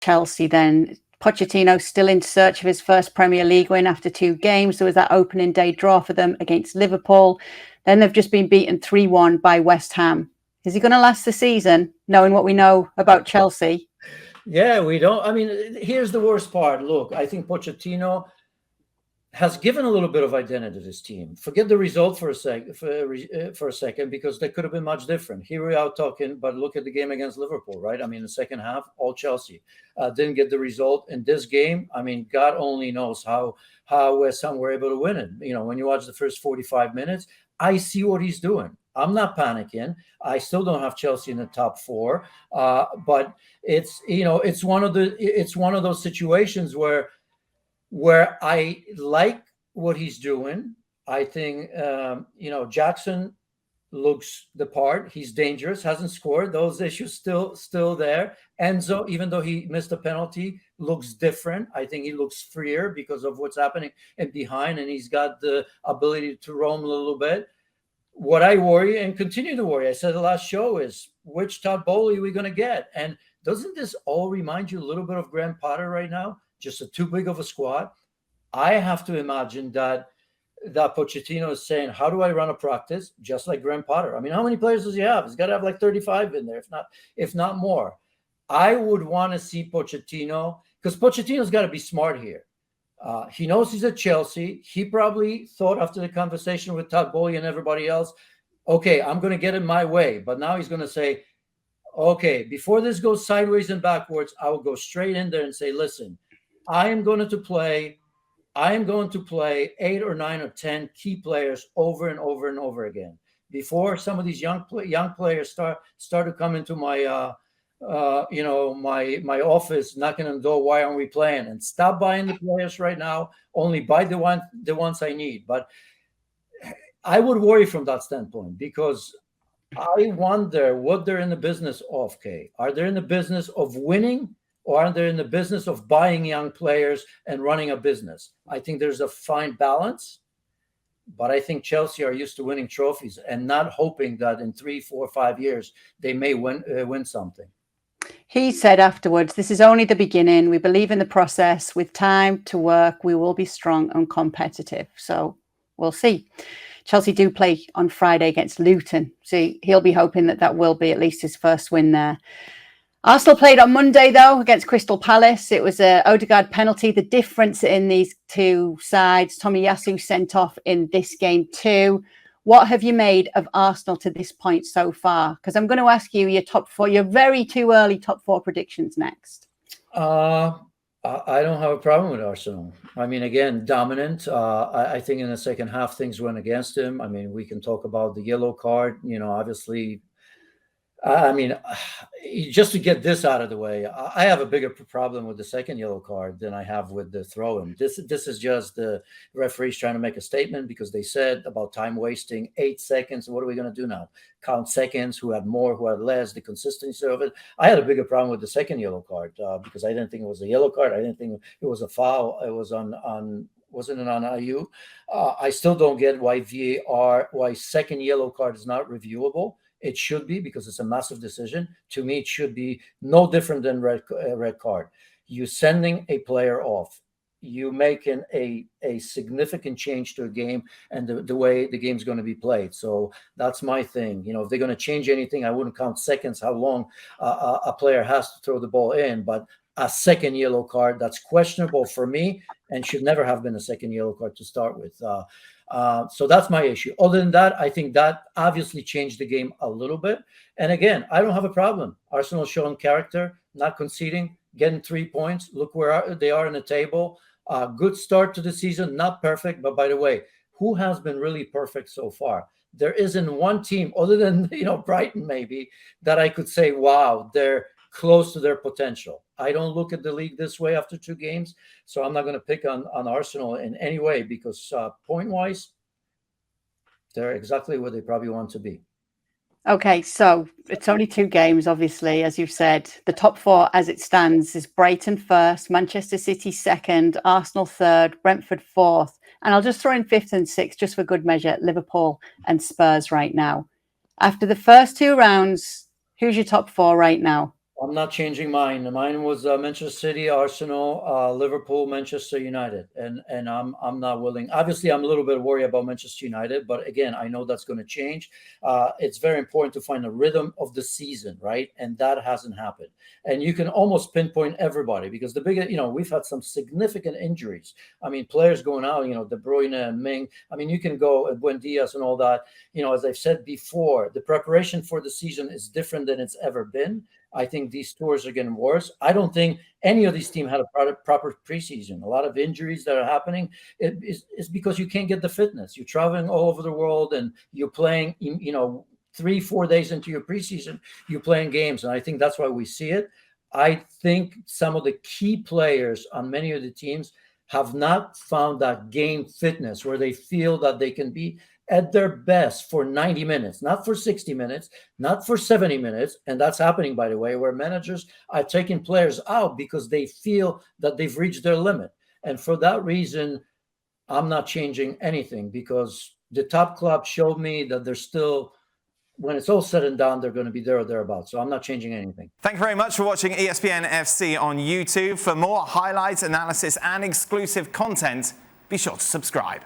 Chelsea then. Pochettino still in search of his first Premier League win after 2 games. There was that opening day draw for them against Liverpool. Then they've just been beaten 3-1 by West Ham. Is he going to last the season, knowing what we know about Chelsea? Yeah, we don't. I mean, here's the worst part. Look, I think Pochettino has given a little bit of identity to this team. Forget the result for a second, because they could have been much different. Here we are talking, but look at the game against Liverpool, right? I mean, the second half, all Chelsea didn't get the result in this game. I mean, God only knows how West Ham were able to win it. You know, when you watch the first 45 minutes, I see what he's doing. I'm not panicking. I still don't have Chelsea in the top 4, but it's one of those situations where I like what he's doing. I think, Jackson looks the part. He's dangerous, hasn't scored. Those issues still there. Enzo, even though he missed a penalty, looks different. I think he looks freer because of what's happening in behind, and he's got the ability to roam a little bit. What I worry and continue to worry, I said the last show, is which Todd Bowley are we going to get? And doesn't this all remind you a little bit of Graham Potter right now? Just too big of a squad. I have to imagine that Pochettino is saying, how do I run a practice? Just like Graham Potter. I mean, how many players does he have? He's got to have like 35 in there, if not more. I would want to see Pochettino, because Pochettino's got to be smart here. He knows he's at Chelsea. He probably thought after the conversation with Todd Bowley and everybody else, okay, I'm going to get it my way. But now he's going to say, okay, before this goes sideways and backwards, I will go straight in there and say, listen, I am going to play 8 or 9 or 10 key players over and over and over again. Before some of these young players start to come into my my office, knocking on the door, why aren't we playing? And stop buying the players right now. Only buy the ones I need. But I would worry from that standpoint, because I wonder what they're in the business of, Kay. Are they in the business of winning, or are they in the business of buying young players and running a business? I think there's a fine balance, but I think Chelsea are used to winning trophies and not hoping that in 3, 4, 5 years they may win something. He said afterwards, this is only the beginning. We believe in the process. With time to work, we will be strong and competitive. So we'll see. Chelsea do play on Friday against Luton. So he'll be hoping that will be at least his first win there. Arsenal played on Monday, though, against Crystal Palace. It was a Odegaard penalty. The difference in these two sides, Tomiyasu sent off in this game too. What have you made of Arsenal to this point so far? Because I'm going to ask you your top 4, your very too early top 4 predictions next. I don't have a problem with Arsenal. I mean, again, dominant. I think in the second half, things went against him. I mean, we can talk about the yellow card, obviously. I mean, just to get this out of the way, I have a bigger problem with the second yellow card than I have with the throw-in. This is just the referees trying to make a statement, because they said about time wasting 8 seconds. What are we going to do now? Count seconds, who had more, who had less, the consistency of it. I had a bigger problem with the second yellow card because I didn't think it was a yellow card. I didn't think it was a foul. It was wasn't it on IU? I still don't get why second yellow card is not reviewable. It should be, because it's a massive decision. To me, it should be no different than red card. You sending a player off. You making a significant change to a game and the way the game's going to be played. So that's my thing. If they're going to change anything, I wouldn't count seconds, how long a player has to throw the ball in. But a second yellow card, that's questionable for me and should never have been a second yellow card to start with. So that's my issue. Other than that, I think that obviously changed the game a little bit. And again, I don't have a problem. Arsenal showing character, not conceding, getting 3 points. Look where they are in the table. Good start to the season. Not perfect, but by the way, who has been really perfect so far? There isn't one team other than Brighton maybe that I could say, wow, they're close to their potential. I don't look at the league this way after 2 games, so I'm not going to pick on Arsenal in any way, because point-wise, they're exactly where they probably want to be. Okay, so it's only 2 games, obviously, as you've said. The top 4 as it stands is Brighton first, Manchester City second, Arsenal third, Brentford fourth, and I'll just throw in 5th and 6th just for good measure, Liverpool and Spurs right now. After the first 2 rounds, who's your top 4 right now? I'm not changing mine. Mine was Manchester City, Arsenal, Liverpool, Manchester United, and I'm not willing. Obviously, I'm a little bit worried about Manchester United, but again, I know that's going to change. It's very important to find a rhythm of the season, right? And that hasn't happened. And you can almost pinpoint everybody because the biggest, we've had some significant injuries. I mean, players going out, De Bruyne and Ming. I mean, you can go Buendias and all that. As I've said before, the preparation for the season is different than it's ever been. I think these tours are getting worse. I don't think any of these teams had a proper preseason. A lot of injuries that are happening is because you can't get the fitness. You're traveling all over the world and you're playing, 3-4 days into your preseason, you're playing games. And I think that's why we see it. I think some of the key players on many of the teams have not found that game fitness where they feel that they can be at their best for 90 minutes, not for 60 minutes, not for 70 minutes. And that's happening, by the way, where managers are taking players out because they feel that they've reached their limit. And for that reason, I'm not changing anything because the top clubs showed me that they're still, when it's all said and done, they're going to be there or thereabouts. So I'm not changing anything. Thank you very much for watching ESPN FC on YouTube. For more highlights, analysis, and exclusive content, be sure to subscribe.